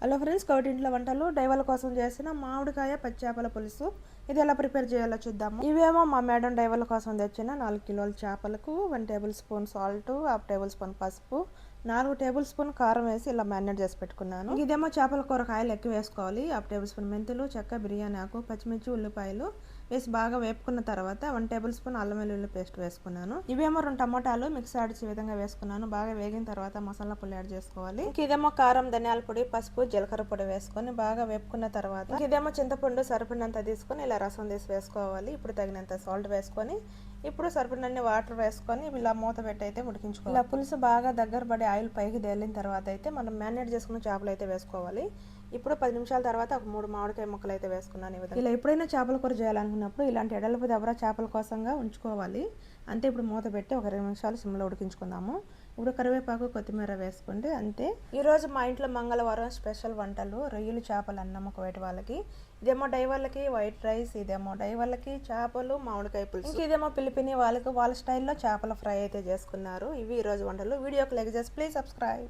Hello friends, కౌటింట్ల వంటలు డైవర్ల కోసం చేసిన మామిడికాయ పచ్చి చేపల పులుసు. ఇది ఎలా ప్రిపేర్ చేయాలో చూద్దాము. ఇవేమో మా మేడం డైవర్ల కోసం తెచ్చిన 4 కిలోల చేపలకు 1 table spoon salt, 1/2 table spoon పసుపు, 4 టేబుల్ స్పూన్ కారం వేసి ఇలా మ్యారినేట్ చేసి పెట్టుకున్నాను. ఇదేమో చేపల కూర కాయలు ఎక్కువ వేసుకోవాలి. 1/2 టేబుల్ స్పూన్ మెంతులు, చెక్క, బిర్యానీ ఆకు, పచ్చిమిర్చి, ఉల్లిపాయలు వేసి బాగా వేపుకున్న తర్వాత 1 టేబుల్ స్పూన్ అల్లం వెల్లుల్లి పేస్ట్ వేసుకున్నాను. ఇవేమో 2 టమాటాలు మిక్స్ ఆడిచి విధంగా వేసుకున్నాను. బాగా వేగిన తర్వాత మసాలా పొడి యాడ్ చేసుకోవాలి. ఇదేమో కారం, ధనియాల పొడి, పసుపు, జీలకర్ర పొడి వేసుకొని బాగా వేపుకున్న తర్వాత ఇదేమో చింతపండు సరిపడినంత తీసుకొని ఇలా రసం తీసి వేసుకోవాలి. ఇప్పుడు తగినంత సాల్ట్ వేసుకొని ఇప్పుడు సరిపడినన్ని వాటర్ వేసుకొని ఇలా మూత పెట్టి అయితే ఉడికించుకోవాలి. ఇలా పులుసు బాగా దగ్గర పడి ఆయిల్ పైకి తేలిన తర్వాత అయితే మనం మ్యారినేట్ చేసుకున్న చేపలు అయితే వేసుకోవాలి. ఇప్పుడు 10 నిమిషాల తర్వాత ఒక 3 మామిడికాయ ముక్కలు అయితే వేసుకున్నాను. ఇలా ఎప్పుడైనా చేపల కూర చేయాలనుకున్నప్పుడు ఇలాంటి ఎడలపు దెబ్బర చేపల కోసంగా ఉంచుకోవాలి. అంతే. ఇప్పుడు మూత పెట్టి ఒక 2 నిమిషాలు సిమ్లో ఉడికించుకుందాము. ఇప్పుడు కరివేపాకు, కొత్తిమీర వేసుకుంటే అంతే. ఈరోజు మా ఇంట్లో మంగళవారం స్పెషల్ వంటలు రొయ్యలు, చేపలు అన్నం ఒక వైట్ వాళ్ళకి, ఇదేమో డై వాళ్ళకి వైట్ రైస్, ఇదేమో డై వాళ్ళకి చేపలు, మామిడికాయ పులుసు, ఇదేమో పిలిపిని వాళ్ళకి వాళ్ళ స్టైల్లో చేపల ఫ్రై అయితే చేసుకున్నారు. ఇవి ఈరోజు వంటలు. వీడియోకి లైక్ చేసి ప్లీజ్ సబ్స్క్రైబ్.